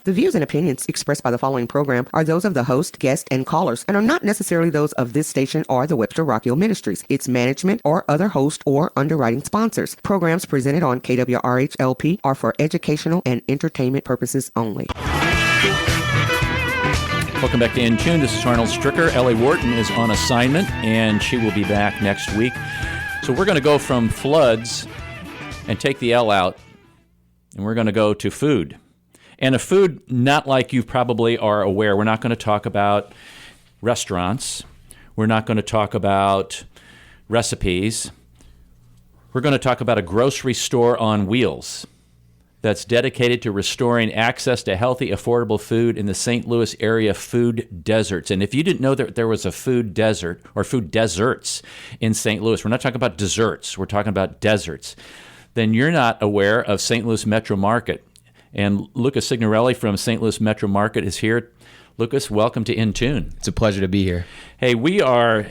The views and opinions expressed by the following program are those of the host, guest, and callers, and are not necessarily those of this station or the Webster Rockhill Ministries, its management, or other host or underwriting sponsors. Programs presented on KWRH-LP are for educational and entertainment purposes only. Welcome back to In Tune. This is Arnold Stricker. Ellie Wharton is on assignment, and she will be back next week. So we're going to go from floods and take the L out, and we're going to go to food. And a food not like you probably are aware. We're not going to talk about restaurants. We're not going to talk about recipes. We're going to talk about a grocery store on wheels that's dedicated to restoring access to healthy, affordable food in the St. Louis area food deserts. And if you didn't know that there was a food desert or food deserts in St. Louis, we're not talking about desserts, we're talking about deserts, then you're not aware of St. Louis Metro Market. And Lucas Signorelli from St. Louis Metro Market is here. Lucas, welcome to In Tune. It's a pleasure to be here. Hey, we are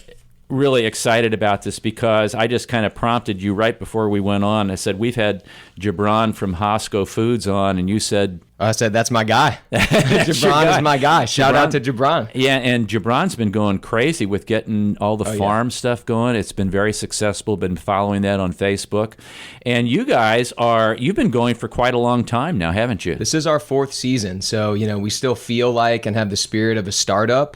really excited about this because I just kind of prompted you right before we went on. I said, we've had Gibran from Hosco Foods on, and you said... I said, that's my guy. Gibran is my guy. Shout out to Gibran. Yeah, and Gibran's been going crazy with getting all the farm stuff going. It's been very successful. Been following that on Facebook. And you guys you've been going for quite a long time now, haven't you? This is our 4th season, so, we still feel like and have the spirit of a startup.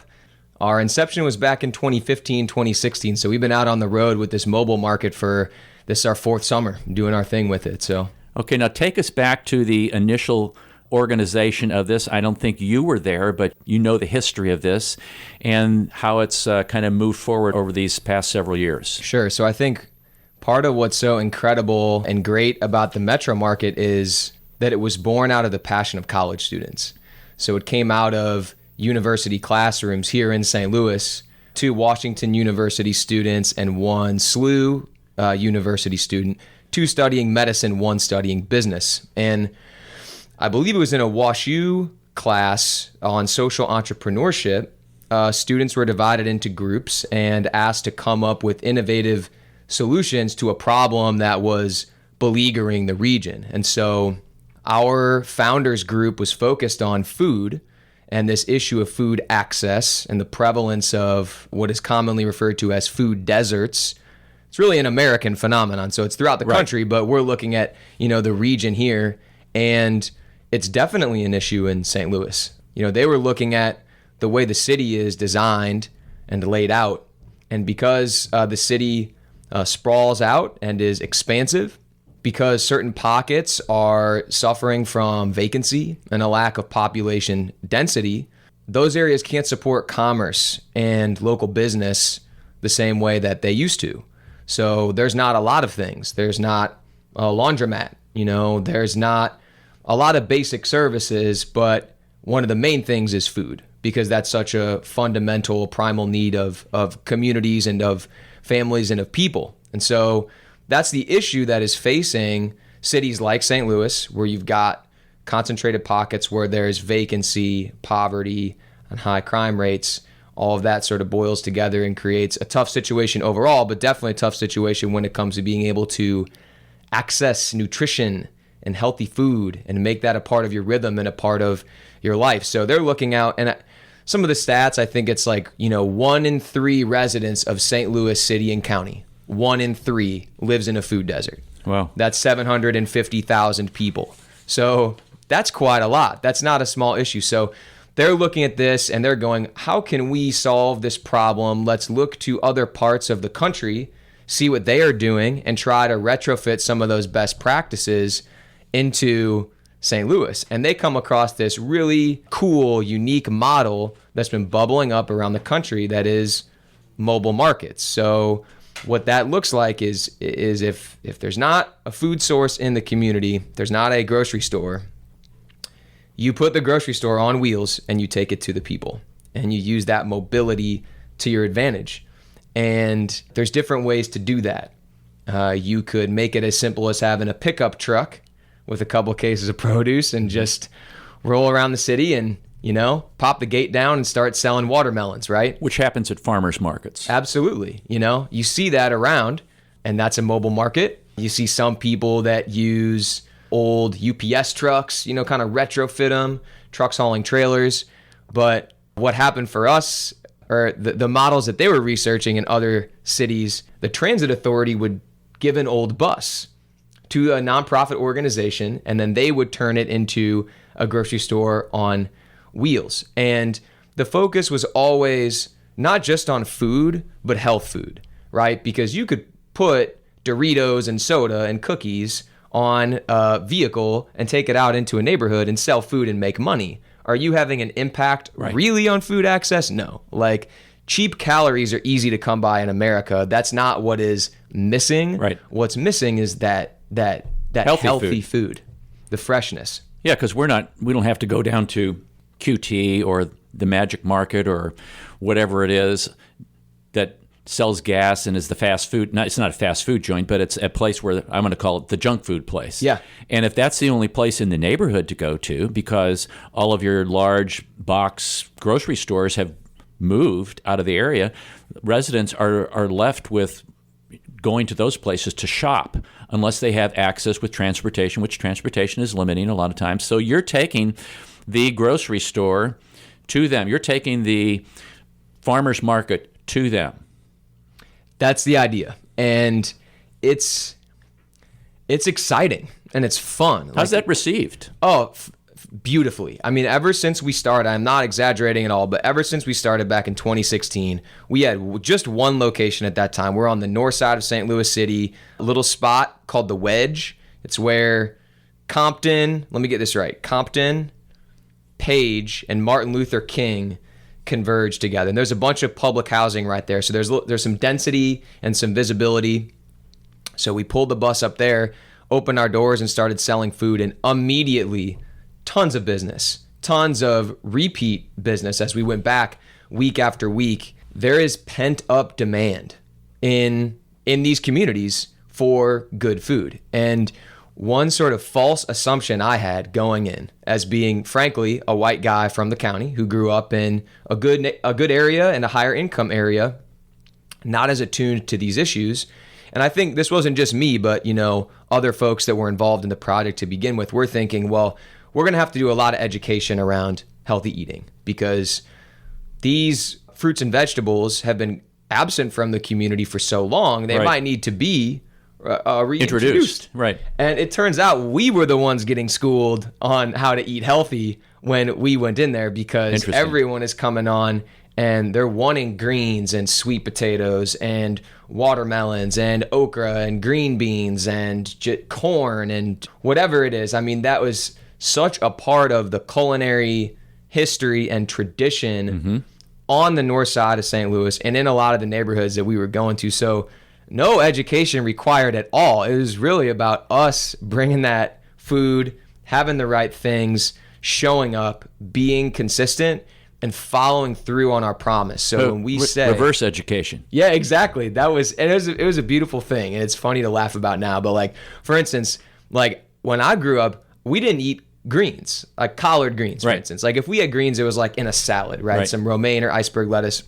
Our inception was back in 2015, 2016, so we've been out on the road with this mobile market for this is our 4th summer, doing our thing with it. So okay, now take us back to the initial organization of this. I don't think you were there, but you know the history of this and how it's kind of moved forward over these past several years. Sure. So I think part of what's so incredible and great about the Metro Market is that it was born out of the passion of college students. So it came out of university classrooms here in St. Louis, 2 Washington University students and 1 SLU University student, 2 studying medicine, 1 studying business. And I believe it was in a WashU class on social entrepreneurship. Students were divided into groups and asked to come up with innovative solutions to a problem that was beleaguering the region. And so our founders group was focused on food and this issue of food access and the prevalence of what is commonly referred to as food deserts. It's really an American phenomenon, so it's throughout the country, but we're looking at, the region here, and it's definitely an issue in St. Louis. They were looking at the way the city is designed and laid out, and because the city sprawls out and is expansive, because certain pockets are suffering from vacancy and a lack of population density, those areas can't support commerce and local business the same way that they used to. So there's not a lot of things. There's not a laundromat, there's not a lot of basic services, but one of the main things is food, because that's such a fundamental, primal need of communities and of families and of people. And so that's the issue that is facing cities like St. Louis, where you've got concentrated pockets where there's vacancy, poverty, and high crime rates. All of that sort of boils together and creates a tough situation overall, but definitely a tough situation when it comes to being able to access nutrition and healthy food and make that a part of your rhythm and a part of your life. So they're looking out, and some of the stats, I think it's like, 1 in 3 residents of St. Louis City and County, 1 in 3 lives in a food desert. Wow. That's 750,000 people. So that's quite a lot. That's not a small issue. So they're looking at this and they're going, how can we solve this problem? Let's look to other parts of the country, see what they are doing, and try to retrofit some of those best practices into St. Louis. And they come across this really cool, unique model that's been bubbling up around the country that is mobile markets. So what that looks like is if there's not a food source in the community, there's not a grocery store, you put the grocery store on wheels and you take it to the people, and you use that mobility to your advantage. And there's different ways to do that. You could make it as simple as having a pickup truck with a couple cases of produce and just roll around the city and, pop the gate down and start selling watermelons, right? Which happens at farmers markets. Absolutely. You see that around, and that's a mobile market. You see some people that use old UPS trucks, kind of retrofit them, trucks hauling trailers. But what happened for us, or the models that they were researching in other cities, the transit authority would give an old bus to a nonprofit organization, and then they would turn it into a grocery store on wheels. And the focus was always not just on food, but health food, right? Because you could put Doritos and soda and cookies on a vehicle and take it out into a neighborhood and sell food and make money. Are you having an impact really on food access? No. Like, cheap calories are easy to come by in America. That's not what is missing. Right. What's missing is that healthy food, the freshness. Yeah, because we don't have to go down to QT or the Magic Market or whatever it is that sells gas and is the fast food. It's not a fast food joint, but it's a place where I'm going to call it the junk food place. Yeah. And if that's the only place in the neighborhood to go to, because all of your large box grocery stores have moved out of the area, residents are left with going to those places to shop unless they have access with transportation, which transportation is limiting a lot of times. So you're taking the grocery store to them. You're taking the farmer's market to them. That's the idea. And it's exciting and it's fun. How's that received? Oh, beautifully. I mean, ever since we started, I'm not exaggerating at all, but ever since we started back in 2016, we had just one location at that time. We're on the north side of St. Louis City, a little spot called the Wedge. It's where Compton, let me get this right, Compton, Page, and Martin Luther King converge together. And there's a bunch of public housing right there. So there's some density and some visibility. So we pulled the bus up there, opened our doors, and started selling food, and immediately tons of business, tons of repeat business as we went back week after week. There is pent up demand in these communities for good food. And one sort of false assumption I had going in, as being, frankly, a white guy from the county who grew up in a good area and a higher income area, not as attuned to these issues. And I think this wasn't just me, but other folks that were involved in the project to begin with. We're thinking, well, we're going to have to do a lot of education around healthy eating, because these fruits and vegetables have been absent from the community for so long. They might need to be reintroduced. Right. And it turns out we were the ones getting schooled on how to eat healthy when we went in there, because everyone is coming on and they're wanting greens and sweet potatoes and watermelons and okra and green beans and corn and whatever it is. I mean, that was such a part of the culinary history and tradition on the north side of St. Louis and in a lot of the neighborhoods that we were going to. So no education required at all. It was really about us bringing that food, having the right things, showing up, being consistent, and following through on our promise. So when we say reverse education. Yeah, exactly. It was a beautiful thing, and it's funny to laugh about now. But like, for instance, like when I grew up, we didn't eat greens, like collard greens, for instance. Like if we had greens, it was like in a salad, right? Some romaine or iceberg lettuce.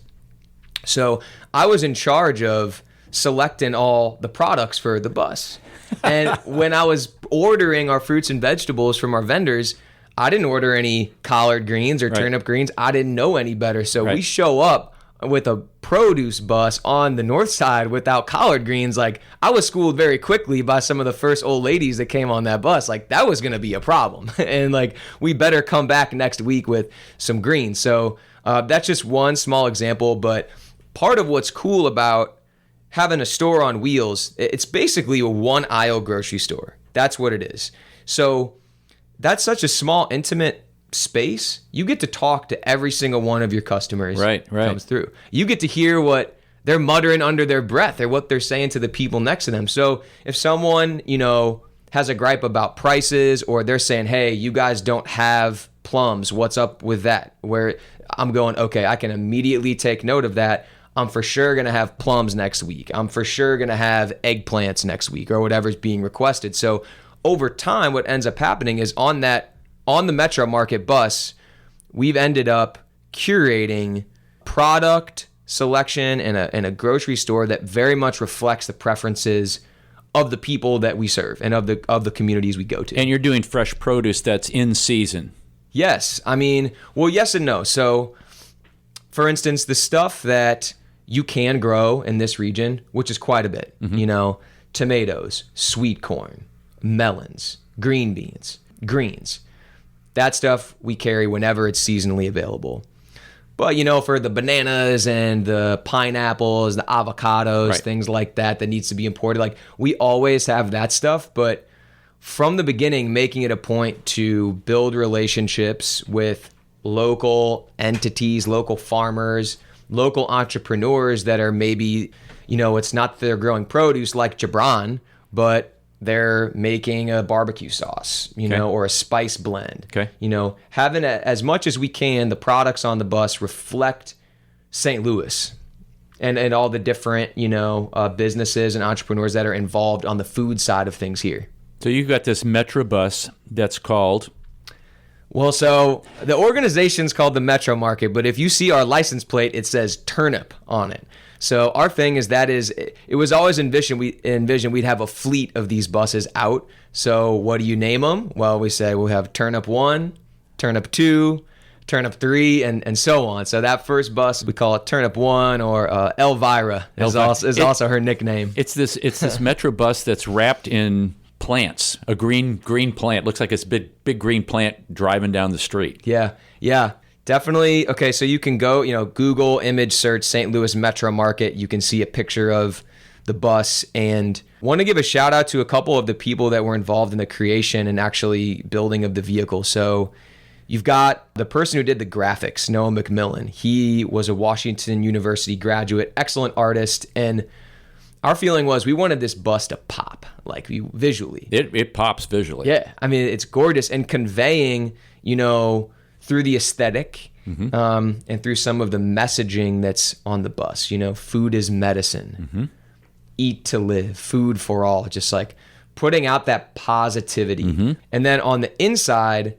So I was in charge of selecting all the products for the bus. And when I was ordering our fruits and vegetables from our vendors, I didn't order any collard greens or turnip greens. I didn't know any better. So we show up with a produce bus on the north side without collard greens. Like, I was schooled very quickly by some of the first old ladies that came on that bus. Like, that was going to be a problem. And like, we better come back next week with some greens. So that's just one small example. But part of what's cool about having a store on wheels, it's basically a one aisle grocery store. That's what it is. So that's such a small, intimate space. You get to talk to every single one of your customers comes through. You get to hear what they're muttering under their breath or what they're saying to the people next to them. So if someone, has a gripe about prices, or they're saying, hey, you guys don't have plums, what's up with that? Where I'm going, okay, I can immediately take note of that. I'm for sure going to have plums next week. I'm for sure going to have eggplants next week, or whatever's being requested. So over time, what ends up happening is on the Metro Market bus, we've ended up curating product selection in a grocery store that very much reflects the preferences of the people that we serve and of the communities we go to. And you're doing fresh produce that's in season. Yes. I mean, well, yes and no. So, for instance, the stuff that you can grow in this region, which is quite a bit, tomatoes, sweet corn, melons, green beans, greens, that stuff we carry whenever it's seasonally available. But, for the bananas and the pineapples, the avocados, Right. things like that needs to be imported, like we always have that stuff. But from the beginning, making it a point to build relationships with local entities, local farmers, local entrepreneurs that are maybe, it's not that they're growing produce like Gibran, but they're making a barbecue sauce, or a spice blend. Okay. Having as much as we can, the products on the bus reflect St. Louis and all the different, businesses and entrepreneurs that are involved on the food side of things here. So you've got this Metro bus that's called... Well, so the organization's called the Metro Market, but if you see our license plate, it says Turnip on it. So our thing is it was always envisioned we'd have a fleet of these buses out. So what do you name them? Well, we say we'll have Turnip 1, Turnip 2, Turnip 3, and so on. So that first bus, we call it Turnip 1, or Elvira is also her nickname. It's this Metro bus that's wrapped in plants, a green plant. Looks like it's a big green plant driving down the street. Yeah. Definitely. Okay, so you can go, Google image search St. Louis Metro Market. You can see a picture of the bus, and want to give a shout out to a couple of the people that were involved in the creation and actually building of the vehicle. So you've got the person who did the graphics, Noah McMillan. He was a Washington University graduate, excellent artist, and our feeling was we wanted this bus to pop, visually. It pops visually. Yeah, I mean, it's gorgeous, and conveying, through the aesthetic, and through some of the messaging that's on the bus. Food is medicine, eat to live, food for all. Just like putting out that positivity. And then on the inside,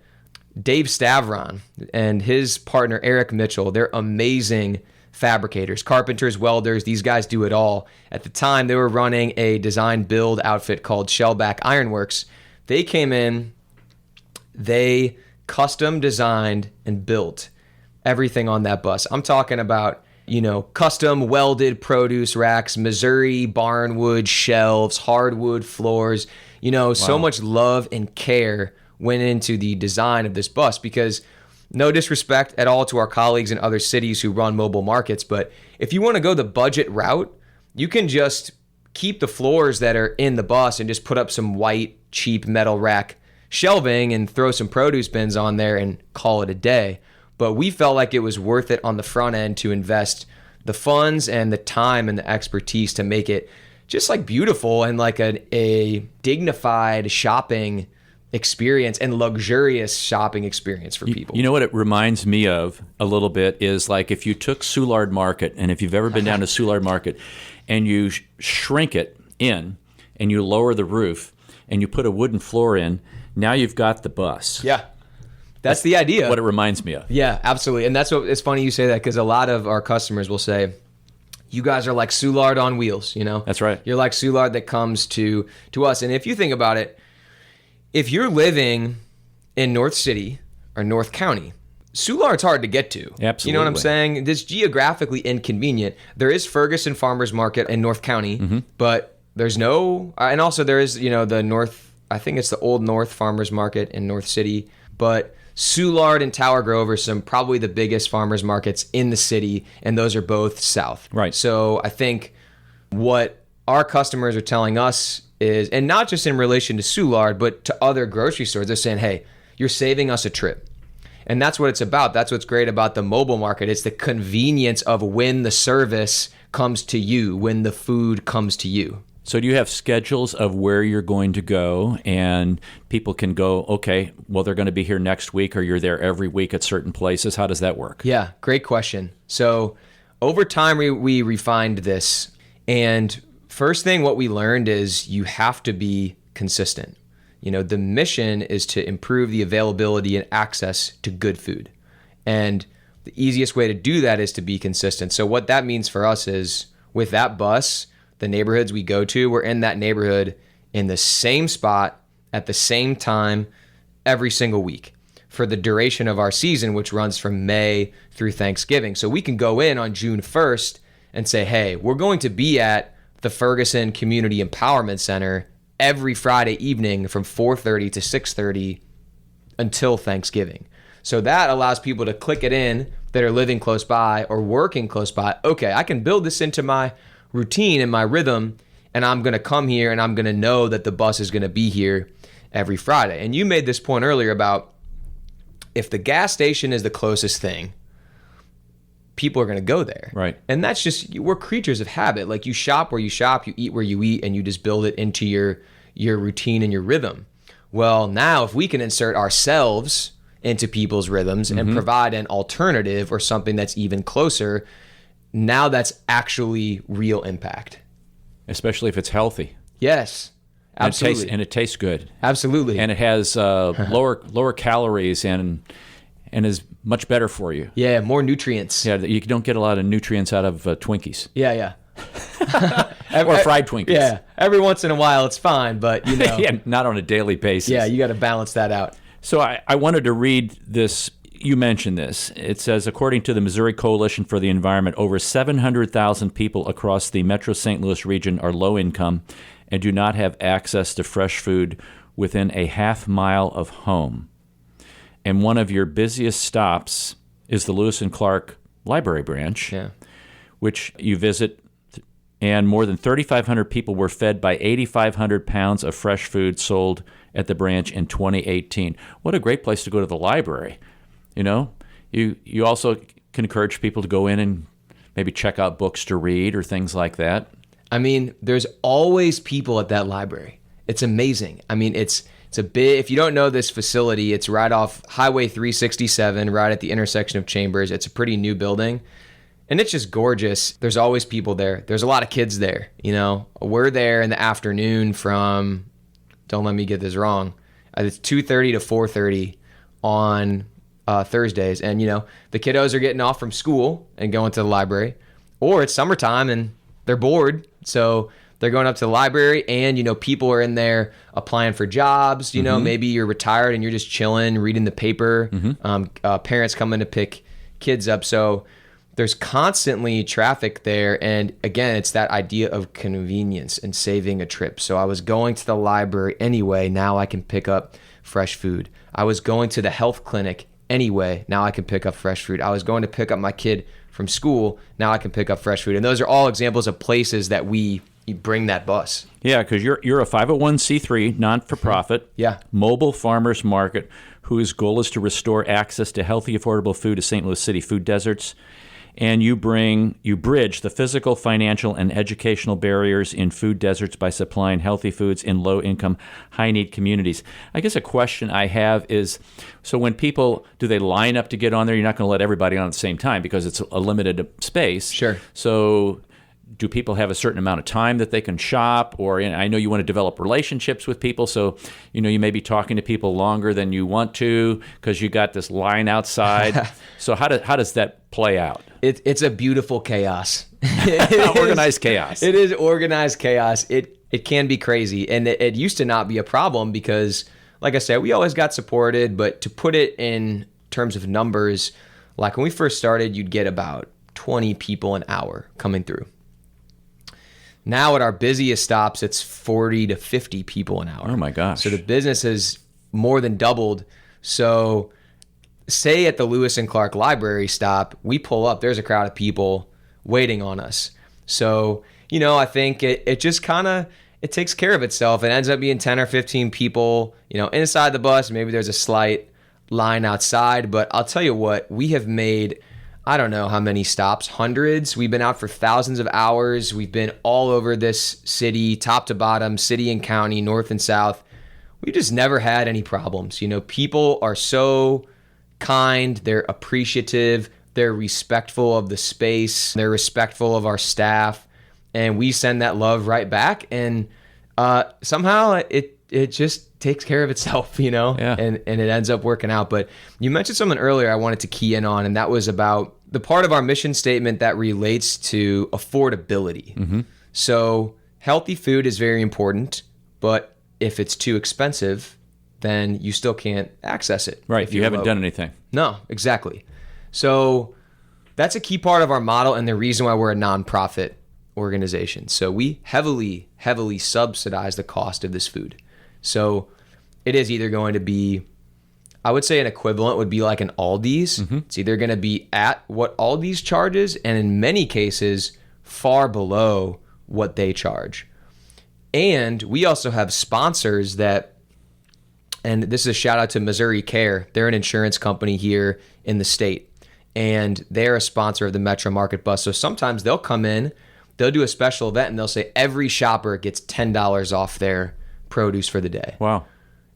Dave Stavron and his partner Eric Mitchell, they're amazing fabricators, carpenters, welders. These guys do it all. At the time, they were running a design build outfit called Shellback Ironworks. They came in, they custom designed and built everything on that bus. I'm talking about, custom welded produce racks, Missouri barnwood shelves, hardwood floors. So much love and care went into the design of this bus, because no disrespect at all to our colleagues in other cities who run mobile markets, but if you want to go the budget route, you can just keep the floors that are in the bus and just put up some white, cheap metal rack shelving and throw some produce bins on there and call it a day. But we felt like it was worth it on the front end to invest the funds and the time and the expertise to make it just beautiful and a dignified shopping experience and luxurious shopping experience for people. You know what it reminds me of a little bit is if you took Soulard Market, and if you've ever been down to Soulard Market, and you shrink it in and you lower the roof and you put a wooden floor in, now you've got the bus. Yeah. That's the idea. What it reminds me of. Yeah, absolutely. And that's what it's funny you say that, because a lot of our customers will say, you guys are like Soulard on wheels, That's right. You're like Soulard that comes to us. And if you think about it, if you're living in North City or North County, Soulard's hard to get to. Absolutely. You know what I'm saying? It's geographically inconvenient. There is Ferguson Farmers Market in North County, but there's no, and also there is, the North, I think it's the Old North Farmers Market in North City, but Soulard and Tower Grove are probably the biggest farmers markets in the city, and those are both south. Right. So I think what our customers are telling us is, and not just in relation to Soulard, but to other grocery stores, they're saying, hey, you're saving us a trip. And that's what it's about. That's what's great about the mobile market. It's the convenience of when the service comes to you, when the food comes to you. So do you have schedules of where you're going to go, and people can go, okay, well, they're going to be here next week, or you're there every week at certain places? How does that work? Yeah, great question. So over time, we refined this. And first thing, what we learned is you have to be consistent. The mission is to improve the availability and access to good food. And the easiest way to do that is to be consistent. So what that means for us is, with that bus, the neighborhoods we go to, we're in that neighborhood in the same spot at the same time every single week for the duration of our season, which runs from May through Thanksgiving. So we can go in on June 1st and say, hey, we're going to be at the Ferguson Community Empowerment Center every Friday evening from 4:30 to 6:30 until Thanksgiving. So that allows people to click it in that are living close by or working close by. Okay, I can build this into my routine and my rhythm, and I'm going to come here and I'm going to know that the bus is going to be here every Friday. And you made this point earlier about if the gas station is the closest thing, people are going to go there. Right. And that's just, we're creatures of habit. Like you shop where you shop, you eat where you eat, and you just build it into your routine and your rhythm. Well, now if we can insert ourselves into people's rhythms and provide an alternative or something that's even closer, now that's actually real impact. Especially if it's healthy. Yes, absolutely. And it tastes good. Absolutely. And it has lower calories and is much better for you. Yeah, more nutrients. Yeah, you don't get a lot of nutrients out of Twinkies. Yeah. Or fried Twinkies. Yeah, every once in a while it's fine, but you know. Yeah, not on a daily basis. Yeah, you got to balance that out. So I wanted to read this. You mentioned this. It says, according to the Missouri Coalition for the Environment, over 700,000 people across the Metro St. Louis region are low income and do not have access to fresh food within a half mile of home. And one of your busiest stops is the Lewis and Clark Library branch, which you visit, and more than 3,500 people were fed by 8,500 pounds of fresh food sold at the branch in 2018. What a great place to go to the library. You know, you also can encourage people to go in and maybe check out books to read or things like that. I mean, there's always people at that library. It's amazing. I mean, it's a bit, if you don't know this facility, it's right off Highway 367, right at the intersection of Chambers. It's a pretty new building. And it's just gorgeous. There's always people there. There's a lot of kids there, you know. We're there in the afternoon from, don't let me get this wrong, it's 2:30 to 4:30 on Thursdays. And, you know, the kiddos are getting off from school and going to the library. Or it's summertime and they're bored, so they're going up to the library. And, you know, people are in there applying for jobs. You know, maybe you're retired and you're just chilling, reading the paper. Parents coming to pick kids up. So there's constantly traffic there. And again, it's that idea of convenience and saving a trip. So I was going to the library anyway. Now I can pick up fresh food. I was going to the health clinic anyway. Now I can pick up fresh food. I was going to pick up my kid from school. Now I can pick up fresh food. And those are all examples of places that we bring that bus. Yeah, because you're a 501c3 non-for-profit mobile farmers market whose goal is to restore access to healthy, affordable food to St. Louis City food deserts. And you bridge the physical, financial, and educational barriers in food deserts by supplying healthy foods in low-income, high-need communities. I guess a question I have is, so when people, do they line up to get on there? You're not going to let everybody on at the same time because it's a limited space. Sure. So do people have a certain amount of time that they can shop? Or, and I know you want to develop relationships with people, so you know you may be talking to people longer than you want to because you got this line outside. So how does that play out? It's a beautiful chaos. Organized chaos. It is organized chaos. It can be crazy, and it used to not be a problem because, like I said, we always got supported. But to put it in terms of numbers, like when we first started, you'd get about 20 people an hour coming through. Now at our busiest stops, it's 40 to 50 people an hour. Oh my gosh. So the business has more than doubled. So say at the Lewis and Clark Library stop, we pull up, there's a crowd of people waiting on us. So, you know, I think it just kind of, it takes care of itself. It ends up being 10 or 15 people, you know, inside the bus. Maybe there's a slight line outside, but I'll tell you what, we have made, I don't know how many stops, hundreds. We've been out for thousands of hours. We've been all over this city, top to bottom, city and county, north and south. We just never had any problems. You know, people are so kind, they're appreciative, they're respectful of the space, they're respectful of our staff, and we send that love right back. And somehow it just takes care of itself, you know, and it ends up working out. But you mentioned something earlier I wanted to key in on, and that was about the part of our mission statement that relates to affordability. So healthy food is very important. but if it's too expensive, then you still can't access it. Right. if You you're haven't low. done anything. No, exactly. So that's a key part of our model and the reason why we're a nonprofit organization. So we heavily, heavily subsidize the cost of this food. So it is either going to be, I would say an equivalent would be like an Aldi's. It's either going to be at what Aldi's charges, and in many cases, far below what they charge. And we also have sponsors that, and this is a shout out to Missouri Care. They're an insurance company here in the state, and they're a sponsor of the Metro Market Bus. So sometimes they'll come in, they'll do a special event, and they'll say every shopper gets $10 off their produce for the day. Wow.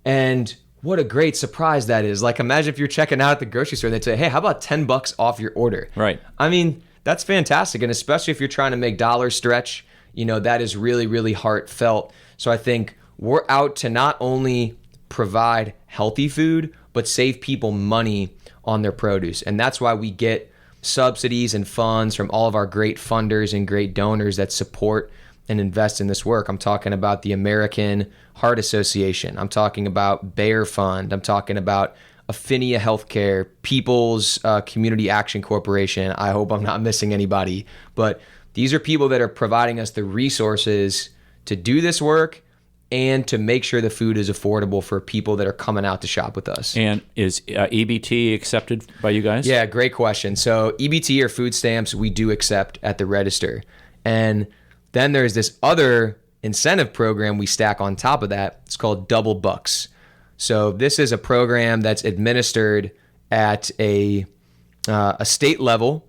And what a great surprise that is. Like, imagine if you're checking out at the grocery store and they'd say, hey, how about $10 off your order? Right. I mean, that's fantastic. And especially if you're trying to make dollars stretch, that is really, really heartfelt. So I think we're out to not only provide healthy food, but save people money on their produce. And that's why we get subsidies and funds from all of our great funders and great donors that support and invest in this work. I'm talking about the American Heart Association. I'm talking about Bayer Fund. I'm talking about Affinia Healthcare, People's Community Action Corporation. I hope I'm not missing anybody. But these are people that are providing us the resources to do this work and to make sure the food is affordable for people that are coming out to shop with us. And is EBT accepted by you guys? Yeah, great question. So EBT or food stamps, we do accept at the register. And then there's this other incentive program we stack on top of that. It's called Double Bucks. So this is a program that's administered at a state level,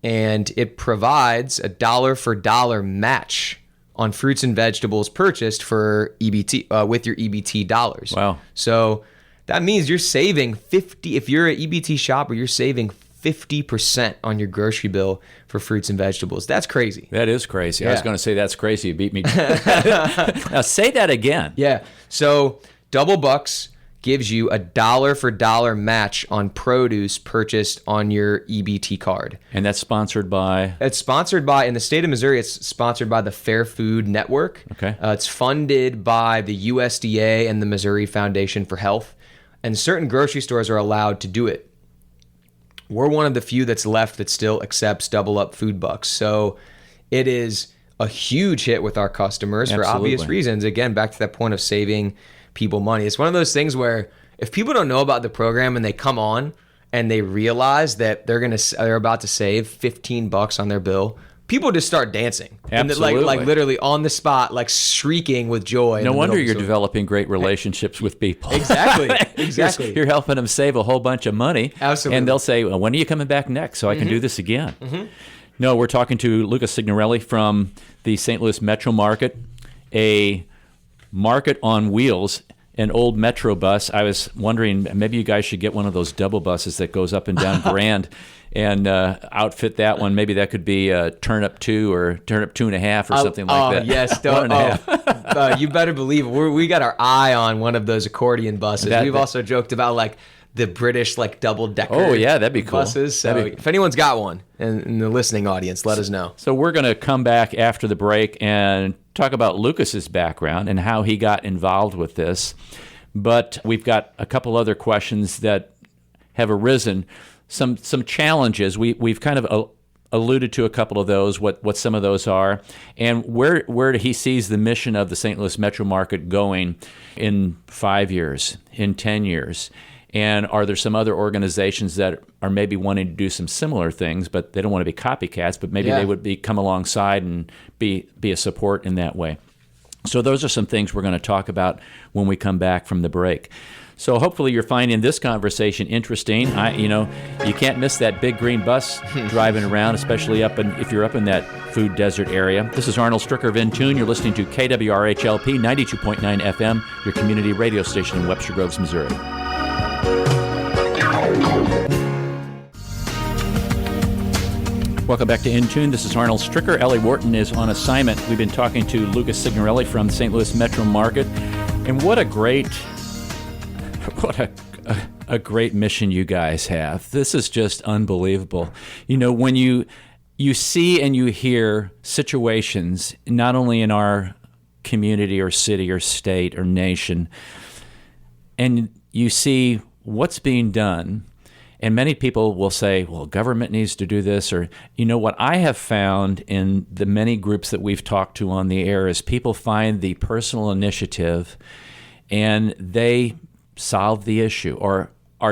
and it provides a dollar for dollar match on fruits and vegetables purchased for EBT with your EBT dollars. Wow. So that means you're saving 50. If you're an EBT shopper, you're saving 50% on your grocery bill for fruits and vegetables. That's crazy. That is crazy. I was Yeah. going to say that's crazy. You beat me. Now say that again. Yeah. So Double Bucks gives you a dollar for dollar match on produce purchased on your EBT card. And that's sponsored by? It's sponsored by, in the state of Missouri, it's sponsored by the Fair Food Network. Okay. It's funded by the USDA and the Missouri Foundation for Health. And certain grocery stores are allowed to do it. We're one of the few that's left that still accepts double up food bucks. So it is a huge hit with our customers for obvious Absolutely. reasons. Again, back to that point of saving people money. It's one of those things where if people don't know about the program and they come on and they realize that they're about to save $15 on their bill, people just start dancing. Absolutely. And like literally on the spot, like shrieking with joy. No wonder you're developing. developing great relationships with people. Exactly. Exactly. You're helping them save a whole bunch of money. Absolutely. And they'll say, well, when are you coming back next so I can do this again? No, we're talking to Lucas Signorelli from the St. Louis Metro Market, a market on wheels, an old Metro bus. I was wondering, maybe you guys should get one of those double buses that goes up and down Grand and outfit that one. Maybe that could be Turn Up 2 or Turn Up 2.5 or something like that. Yes. One and a half. You better believe it. We got our eye on one of those accordion buses. We've That- also joked about like the British like double-decker Oh, yeah, that'd be cool. buses. So That'd be- if anyone's got one in the listening audience, let us know. So we're going to come back after the break and talk about Lucas's background and how he got involved with this. But we've got a couple other questions that have arisen, some challenges. We've kind of alluded to a couple of those, what some of those are, and where he sees the mission of the St. Louis Metro Market going in 5 years, in 10 years. And are there some other organizations that are maybe wanting to do some similar things, but they don't want to be copycats, but maybe Yeah. they would come alongside and be a support in that way. So those are some things we're going to talk about when we come back from the break. So hopefully you're finding this conversation interesting. You can't miss that big green bus driving around, especially if you're up in that food desert area. This is Arnold Stricker of In Tune. You're listening to KWRHLP 92.9 FM, your community radio station in Webster Groves, Missouri. Welcome back to In Tune. This is Arnold Stricker. Ellie Wharton is on assignment. We've been talking to Lucas Signorelli from the St. Louis Metro Market. And what a great mission you guys have. This is just unbelievable. When you see and you hear situations, not only in our community or city or state or nation, and you see what's being done, and many people will say, well, government needs to do this, or, you know, what I have found in the many groups that we've talked to on the air is people find the personal initiative and they solve the issue, or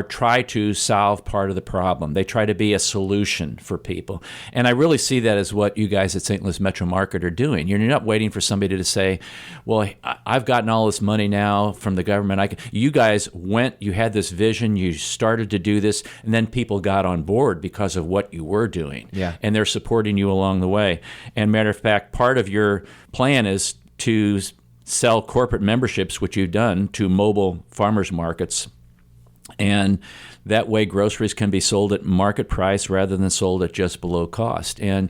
try to solve part of the problem. They try to be a solution for people. And I really see that as what you guys at St. Louis Metro Market are doing. You're not waiting for somebody to say, well, I've gotten all this money now from the government. You guys went, you had this vision, you started to do this, and then people got on board because of what you were doing. Yeah. And they're supporting you along the way. And matter of fact, part of your plan is to sell corporate memberships, which you've done, to mobile farmers markets. And that way groceries can be sold at market price rather than sold at just below cost. And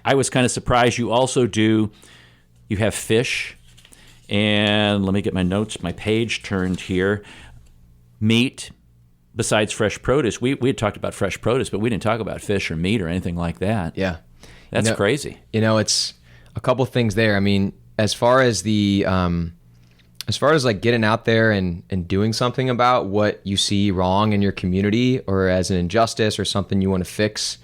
I was kind of surprised you also you have fish, and let me get my notes, my page turned here, meat, besides fresh produce. We had talked about fresh produce, but we didn't talk about fish or meat or anything like that. Yeah. That's crazy. You know, it's a couple things there. I mean, as far as like getting out there and doing something about what you see wrong in your community or as an injustice or something you want to fix,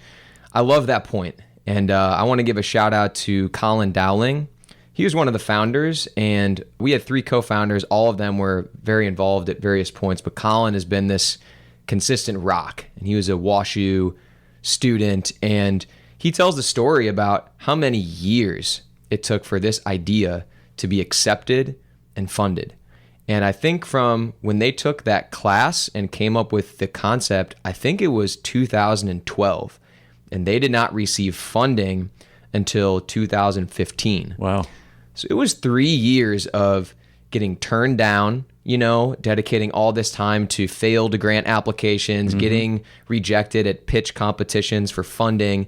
I love that point. And I want to give a shout out to Colin Dowling. He was one of the founders, and we had 3 co-founders. All of them were very involved at various points, but Colin has been this consistent rock, and he was a WashU student, and he tells the story about how many years it took for this idea to be accepted and funded. And I think from when they took that class and came up with the concept, I think it was 2012, and they did not receive funding until 2015. Wow. So it was 3 years of getting turned down, you know, dedicating all this time to failed grant applications, getting rejected at pitch competitions for funding,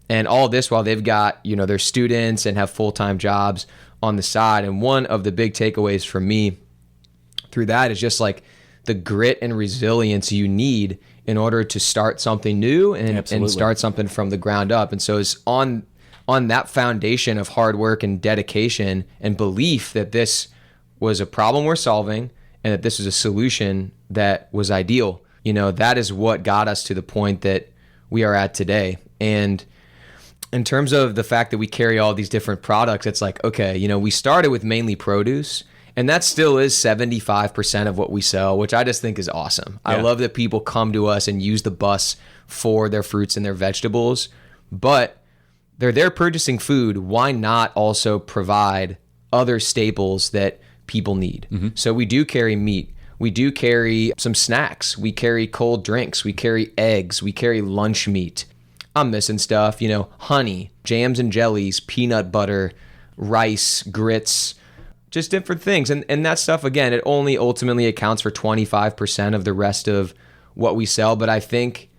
and all this while they've got, you know, their students and have full-time jobs on the side. And one of the big takeaways for me through that is just like the grit and resilience you need in order to start something new and start something from the ground up. And so it's on that foundation of hard work and dedication and belief that this was a problem we're solving and that this was a solution that was ideal. You know, that is what got us to the point that we are at today. And in terms of the fact that we carry all these different products, it's like, okay, you know, we started with mainly produce, and that still is 75% of what we sell, which I just think is awesome. Yeah. I love that people come to us and use the bus for their fruits and their vegetables, but they're there purchasing food. Why not also provide other staples that people need? So we do carry meat. We do carry some snacks. We carry cold drinks. We carry eggs. We carry lunch meat. I'm missing stuff, you know, honey, jams and jellies, peanut butter, rice, grits, just different things. And that stuff, again, it only ultimately accounts for 25% of the rest of what we sell. But I think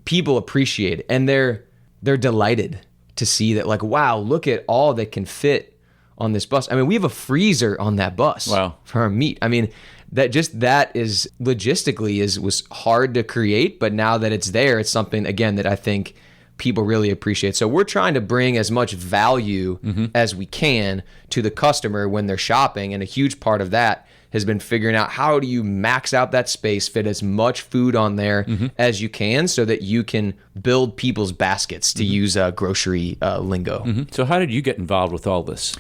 people appreciate it, and they're delighted to see that, like, wow, look at all that can fit on this bus. I mean, we have a freezer on that bus. Wow. For our meat. I mean, that is logistically was hard to create, but now that it's there, it's something, again, that I think people really appreciate. So we're trying to bring as much value as we can to the customer when they're shopping, and a huge part of that has been figuring out how do you max out that space, fit as much food on there as you can so that you can build people's baskets, to use grocery lingo. So how did you get involved with all this?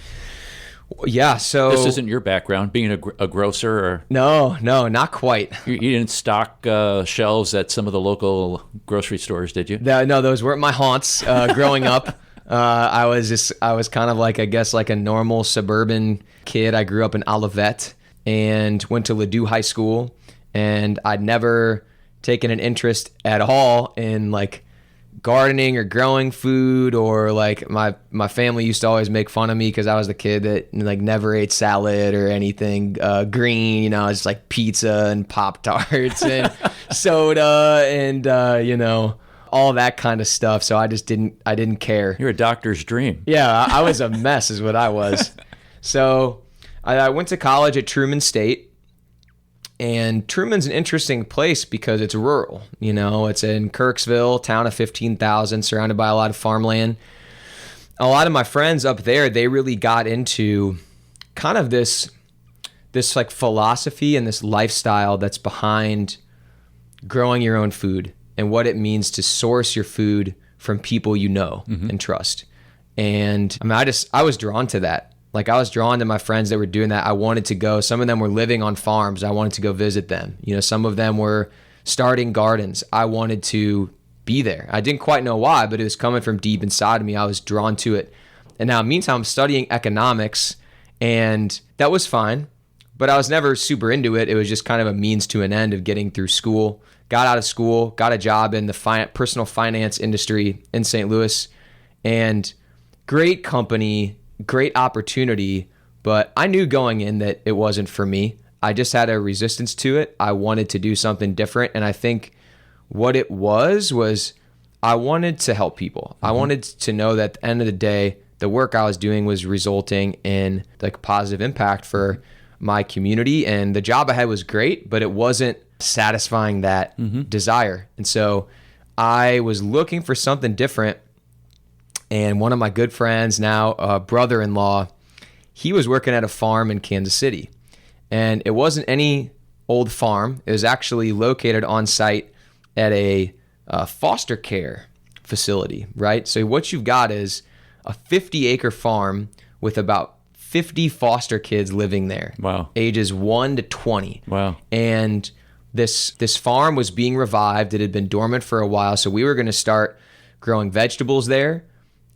Yeah, so this isn't your background, being a grocer, or no, not quite. You didn't stock shelves at some of the local grocery stores, did you? No, those weren't my haunts. Growing up, I was kind of like, I guess, like a normal suburban kid. I grew up in Olivet and went to Ladue High School, and I'd never taken an interest at all in like gardening or growing food, or like my family used to always make fun of me because I was the kid that like never ate salad or anything green, you know. It's like pizza and Pop-Tarts and soda and you know, all that kind of stuff. So I didn't care. You're a doctor's dream. Yeah, I was a mess is what I was. So I went to college at Truman State. And Truman's an interesting place because it's rural. You know, it's in Kirksville, town of 15,000, surrounded by a lot of farmland. a lot of my friends up there, they really got into kind of this like philosophy and this lifestyle that's behind growing your own food and what it means to source your food from people you know and trust. And I mean, I was drawn to that. Like, I was drawn to my friends that were doing that. I wanted to go. Some of them were living on farms. I wanted to go visit them. You know, some of them were starting gardens. I wanted to be there. I didn't quite know why, but it was coming from deep inside of me. I was drawn to it. And now, meantime, I'm studying economics, and that was fine, but I was never super into it. It was just kind of a means to an end of getting through school. Got out of school, got a job in the personal finance industry in St. Louis, and great company, great opportunity, but I knew going in that it wasn't for me. I just had a resistance to it. I wanted to do something different, and I think what it was I wanted to help people. I wanted to know that at the end of the day, the work I was doing was resulting in like positive impact for my community, and the job I had was great, but it wasn't satisfying that desire. And so I was looking for something different. And one of my good friends, now a brother-in-law, he was working at a farm in Kansas City. And it wasn't any old farm. It was actually located on site at a foster care facility, right? So what you've got is a 50-acre farm with about 50 foster kids living there. Wow. Ages 1 to 20. Wow. And this farm was being revived. It had been dormant for a while. So we were going to start growing vegetables there,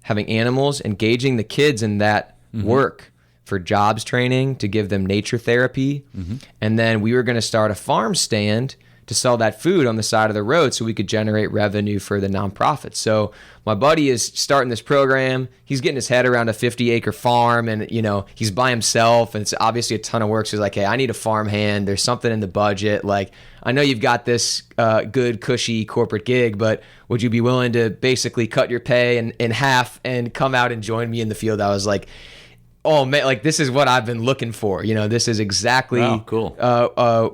having animals, engaging the kids in that work for jobs training, to give them nature therapy. And then we were going to start a farm stand to sell that food on the side of the road so we could generate revenue for the nonprofit. So my buddy is starting this program. He's getting his head around a 50-acre farm, and you know, he's by himself, and it's obviously a ton of work. So he's like, hey, I need a farm hand. There's something in the budget. Like, I know you've got this good, cushy corporate gig, but would you be willing to basically cut your pay in half and come out and join me in the field? I was like, oh man, like this is what I've been looking for. You know, this is exactly cool.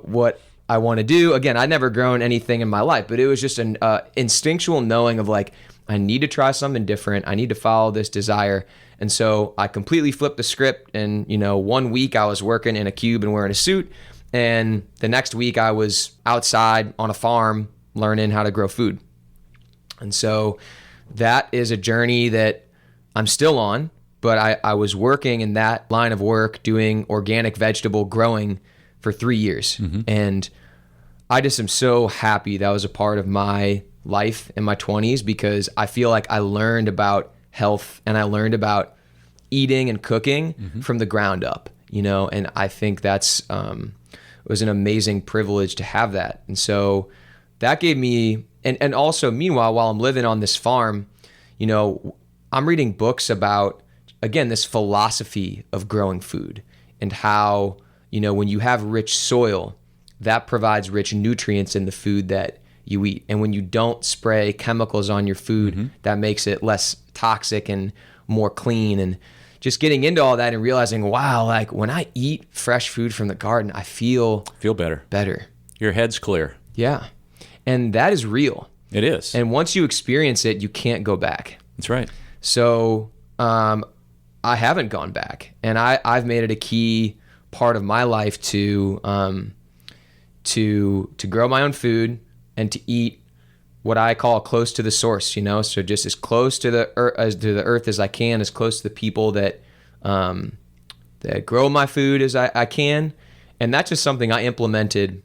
What I want to do. Again, I'd never grown anything in my life, but it was just an instinctual knowing of like, I need to try something different. I need to follow this desire. And so I completely flipped the script. And, you know, 1 week I was working in a cube and wearing a suit. And the next week I was outside on a farm learning how to grow food. And so that is a journey that I'm still on, but I was working in that line of work doing organic vegetable growing for 3 years. And I just am so happy that was a part of my life in my 20s, because I feel like I learned about health and I learned about eating and cooking from the ground up, you know, and I think that's it was an amazing privilege to have that. And so that gave me, and also meanwhile, while I'm living on this farm, you know, I'm reading books about, again, this philosophy of growing food and how, you know, when you have rich soil, that provides rich nutrients in the food that you eat. And when you don't spray chemicals on your food, that makes it less toxic and more clean. And just getting into all that and realizing, wow, like when I eat fresh food from the garden, I feel better. Your head's clear. Yeah. And that is real. It is. And once you experience it, you can't go back. That's right. So I haven't gone back. And I've made it a key part of my life to grow my own food and to eat what I call close to the source, you know, so just as close to the earth as I can, as close to the people that grow my food as I can. And that's just something I implemented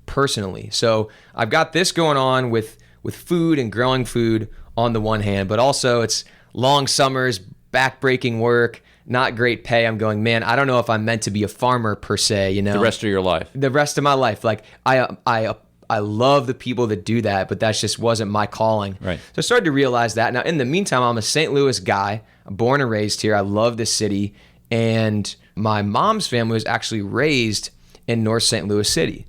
personally. So I've got this going on with food and growing food on the one hand, but also it's long summers, back-breaking work, not great pay. I'm going, man, I don't know if I'm meant to be a farmer per se, you know. The rest of your life. The rest of my life. Like I love the people that do that, but that just wasn't my calling. Right. So I started to realize that. Now, in the meantime, I'm a St. Louis guy. I'm born and raised here. I love this city. And my mom's family was actually raised in North St. Louis City.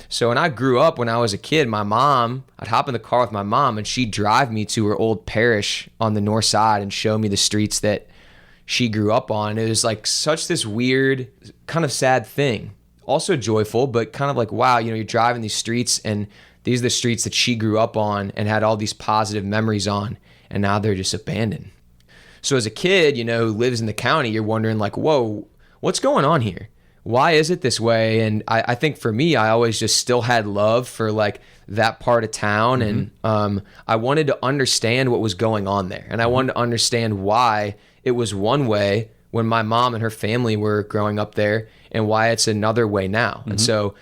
So when I grew up, when I was a kid, I'd hop in the car with my mom and she'd drive me to her old parish on the north side and show me the streets that she grew up on. It was like such this weird, kind of sad thing. Also joyful, but kind of like, wow, you know, you're driving these streets and these are the streets that she grew up on and had all these positive memories on, and now they're just abandoned. So as a kid, who lives in the county, you're wondering like, whoa, what's going on here? Why is it this way? And I think for me, I always just still had love for like that part of town. And I wanted to understand what was going on there. And I wanted to understand why it was one way when my mom and her family were growing up there and why it's another way now. And so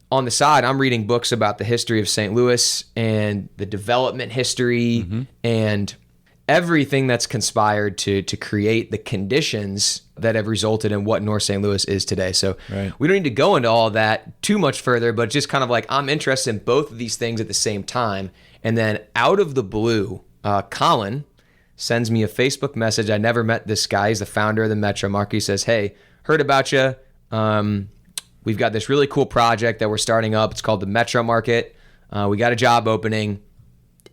on the side, I'm reading books about the history of St. Louis and the development history and everything that's conspired to create the conditions that have resulted in what North St. Louis is today. So we don't need to go into all that too much further, but just kind of like I'm interested in both of these things at the same time. And then out of the blue, Colin sends me a Facebook message. I never met this guy. He's the founder of the Metro Market. He says, hey, heard about you. We've got this really cool project that we're starting up. It's called the Metro Market. We got a job opening.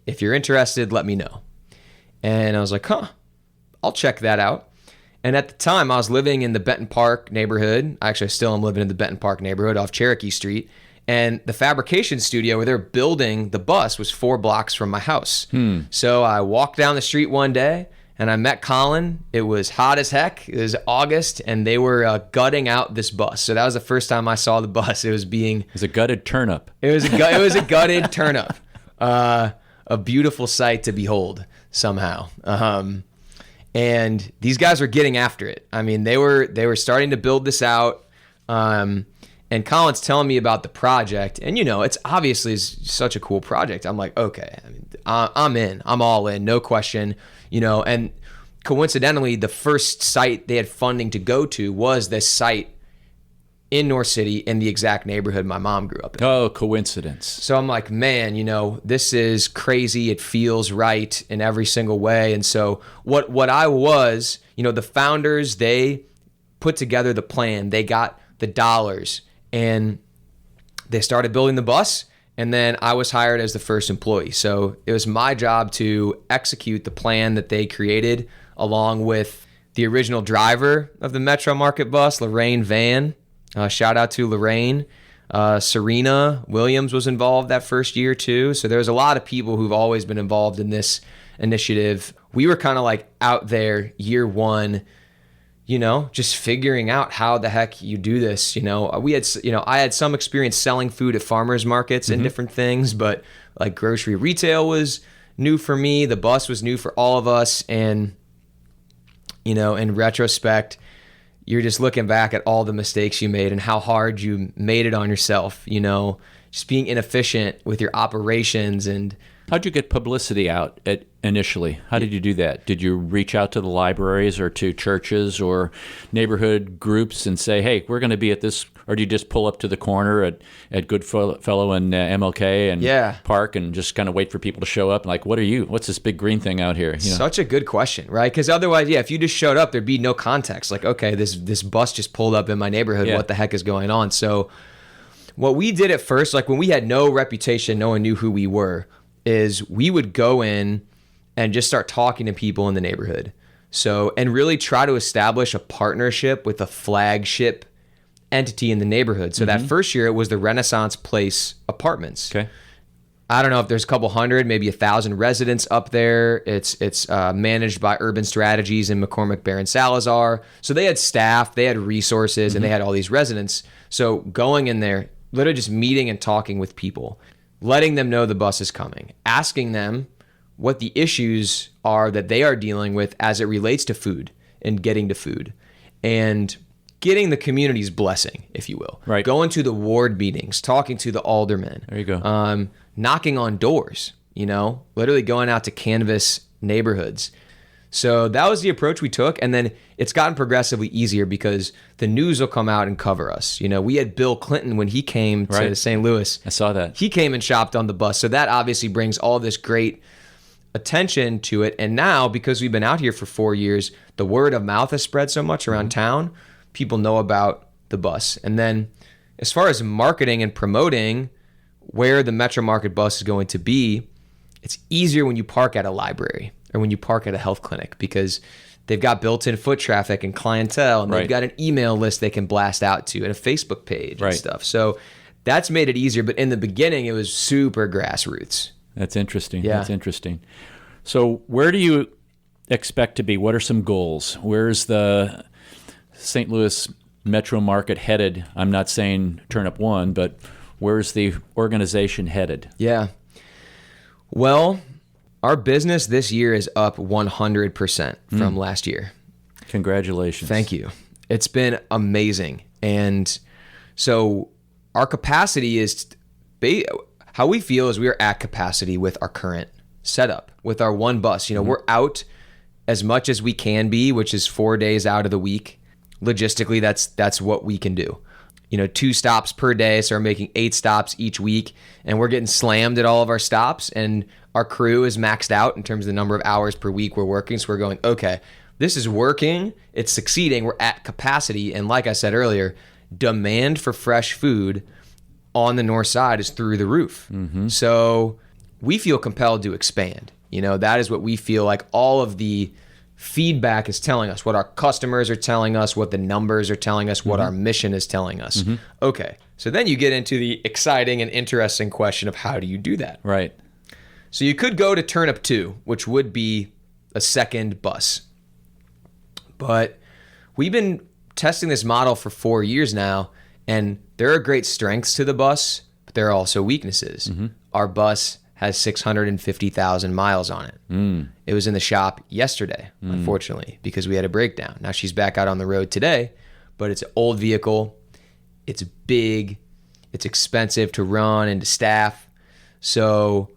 If you're interested, let me know. And I was like, I'll check that out. And at the time, I was living in the Benton Park neighborhood. Actually, I still am living in the Benton Park neighborhood off Cherokee Street. And the fabrication studio where they're building the bus was 4 blocks from my house. So I walked down the street one day and I met Colin. It was hot as heck. It was August and they were gutting out this bus. So that was the first time I saw the bus. It was a gutted turnip. It was a gutted turnip. A beautiful sight to behold somehow. And these guys were getting after it. I mean, they were starting to build this out. And Colin's telling me about the project, and it's obviously such a cool project. I'm like, okay, I'm in. I'm all in, no question. And coincidentally, the first site they had funding to go to was this site in North City in the exact neighborhood my mom grew up in. Oh, coincidence. So I'm like, man, this is crazy. It feels right in every single way. And so what I was, the founders, they put together the plan. They got the dollars and they started building the bus. And then I was hired as the first employee. So it was my job to execute the plan that they created along with the original driver of the Metro Market bus, Lorraine Van. Shout out to Lorraine. Serena Williams was involved that first year too. So there's a lot of people who've always been involved in this initiative. We were kind of like out there year one, just figuring out how the heck you do this. I had some experience selling food at farmers markets and different things, but like grocery retail was new for me. The bus was new for all of us. And, in retrospect, you're just looking back at all the mistakes you made and how hard you made it on yourself, just being inefficient with your operations. And how'd you get publicity out initially? How did you do that? Did you reach out to the libraries or to churches or neighborhood groups and say, hey, we're going to be at this, or do you just pull up to the corner at Goodfellow and MLK and Park and just kind of wait for people to show up? And like, what's this big green thing out here? Such a good question, right? Because otherwise, if you just showed up, there'd be no context. Like, okay, this bus just pulled up in my neighborhood. What the heck is going on? So what we did at first, like when we had no reputation, no one knew who we were, is we would go in and just start talking to people in the neighborhood. So, and really try to establish a partnership with a flagship entity in the neighborhood. So that first year it was the Renaissance Place Apartments. Okay. I don't know if there's a couple hundred, maybe 1,000 residents up there. It's managed by Urban Strategies and McCormick Baron Salazar. So they had staff, they had resources, and they had all these residents. So going in there, literally just meeting and talking with people, letting them know the bus is coming, asking them what the issues are that they are dealing with as it relates to food and getting to food, and getting the community's blessing, if you will. Right. Going to the ward meetings, talking to the aldermen. There you go. Knocking on doors, literally going out to canvass neighborhoods. So that was the approach we took. And then it's gotten progressively easier because the news will come out and cover us. We had Bill Clinton when he came to St. Louis. I saw that. He came and shopped on the bus. So that obviously brings all this great attention to it. And now, because we've been out here for 4 years, the word of mouth has spread so much around town. People know about the bus. And then as far as marketing and promoting where the Metro Market bus is going to be, it's easier when you park at a library or when you park at a health clinic because they've got built-in foot traffic and clientele, and they've got an email list they can blast out to and a Facebook page and stuff. So that's made it easier. But in the beginning, it was super grassroots. That's interesting. Yeah. That's interesting. So where do you expect to be? What are some goals? Where's the St. Louis metro market headed? I'm not saying Turnip One, but where's the organization headed? Yeah. Well, our business this year is up 100% from last year. Congratulations. Thank you. It's been amazing. And so our capacity is, how we feel is we are at capacity with our current setup, with our one bus. We're out as much as we can be, which is 4 days out of the week. Logistically, that's what we can do. 2 stops per day, so we're making 8 stops each week, and we're getting slammed at all of our stops, and our crew is maxed out in terms of the number of hours per week we're working. So we're going, okay, this is working, it's succeeding, we're at capacity, and like I said earlier, demand for fresh food on the north side is through the roof. So we feel compelled to expand. That is what we feel like all of the feedback is telling us, what our customers are telling us, what the numbers are telling us, what our mission is telling us. Okay, so then you get into the exciting and interesting question of how do you do that? Right. So you could go to Turnip 2, which would be a second bus. But we've been testing this model for 4 years now, and there are great strengths to the bus, but there are also weaknesses. Our bus has 650,000 miles on it. It was in the shop yesterday, unfortunately, because we had a breakdown. Now she's back out on the road today, but it's an old vehicle. It's big. It's expensive to run and to staff. So,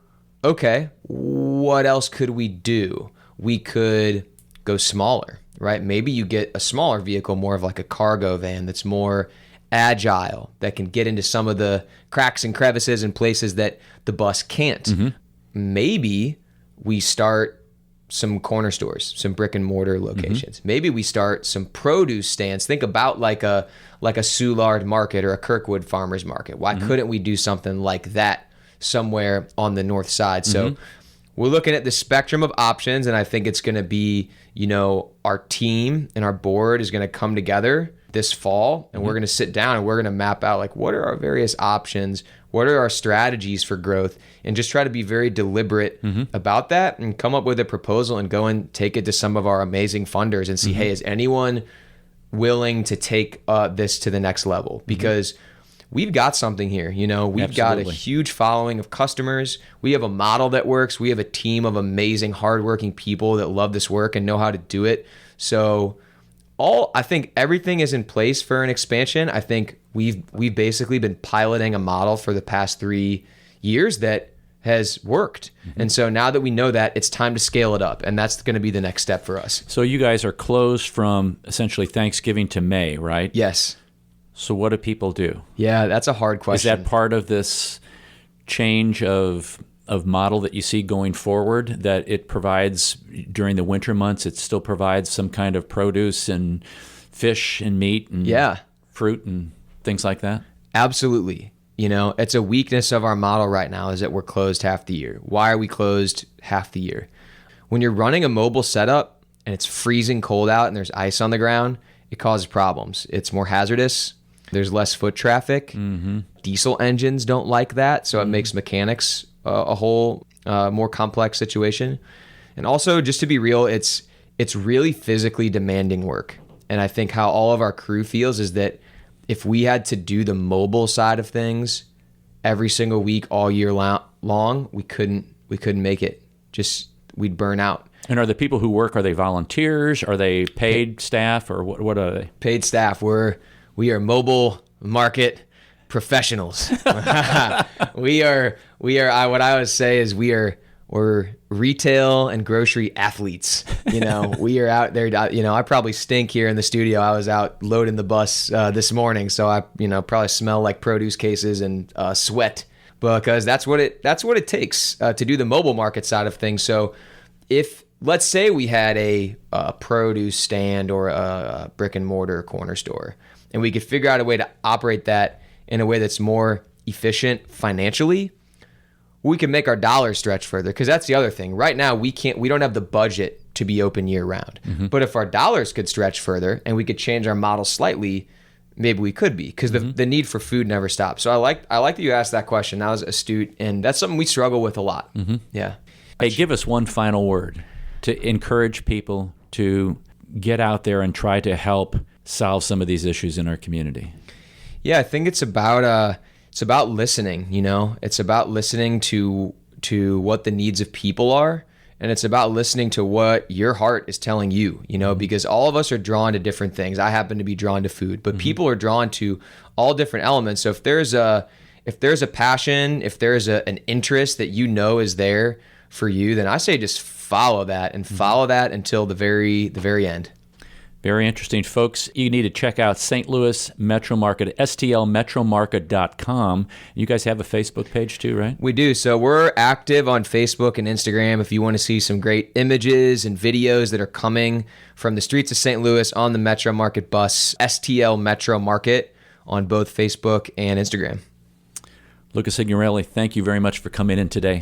okay, what else could we do? We could go smaller, right? Maybe you get a smaller vehicle, more of like a cargo van that's more agile, that can get into some of the cracks and crevices and places that the bus can't. Maybe we start some corner stores, some brick and mortar locations. Maybe we start some produce stands. Think about like a Soulard market or a Kirkwood farmers market. Why couldn't we do something like that somewhere on the north side? So we're looking at the spectrum of options, and I think it's going to be, our team and our board is going to come together this fall, and we're going to sit down and we're going to map out like what are our various options, what are our strategies for growth, and just try to be very deliberate about that and come up with a proposal and go and take it to some of our amazing funders and see, hey, is anyone willing to take this to the next level? Because we've got something here. We've got a huge following of customers. We have a model that works. We have a team of amazing, hardworking people that love this work and know how to do it. So I think everything is in place for an expansion. I think we've basically been piloting a model for the past 3 years that has worked. And so now that we know that, it's time to scale it up. And that's going to be the next step for us. So you guys are closed from essentially Thanksgiving to May, right? Yes. So what do people do? Yeah, that's a hard question. Is that part of this change of model that you see going forward, that it provides during the winter months, it still provides some kind of produce and fish and meat and fruit and things like that? Absolutely. It's a weakness of our model right now is that we're closed half the year. Why are we closed half the year? When you're running a mobile setup and it's freezing cold out and there's ice on the ground, it causes problems. It's more hazardous. There's less foot traffic. Diesel engines don't like that, so it makes mechanics a whole more complex situation. And also, just to be real, it's really physically demanding work. And I think how all of our crew feels is that if we had to do the mobile side of things every single week all year long, we couldn't make it. We'd burn out. And are the people who work, are they volunteers? Are they paid staff, or what are they? Paid staff. We are mobile market professionals. we are what I always say is we're retail and grocery athletes. We are out there. I probably stink here in the studio. I was out loading the bus this morning, so I probably smell like produce cases and sweat, because that's what it takes to do the mobile market side of things. So if let's say we had a produce stand or a brick and mortar corner store, and we could figure out a way to operate that in a way that's more efficient financially, we can make our dollars stretch further. Because that's the other thing. Right now, we don't have the budget to be open year round. But if our dollars could stretch further and we could change our model slightly, maybe we could be, because the need for food never stops. So I like that you asked that question. That was astute, and that's something we struggle with a lot. Yeah. Hey, give us one final word to encourage people to get out there and try to help solve some of these issues in our community? Yeah, I think it's about listening. It's about listening to what the needs of people are, and it's about listening to what your heart is telling you. Because all of us are drawn to different things. I happen to be drawn to food, but people are drawn to all different elements. So if there's a passion, if there's an interest that is there for you, then I say just follow that and follow that until the very end. Very interesting. Folks, you need to check out St. Louis Metro Market, stlmetromarket.com. You guys have a Facebook page too, right? We do. So we're active on Facebook and Instagram. If you want to see some great images and videos that are coming from the streets of St. Louis on the Metro Market bus, STL Metro Market on both Facebook and Instagram. Lucas Signorelli, thank you very much for coming in today.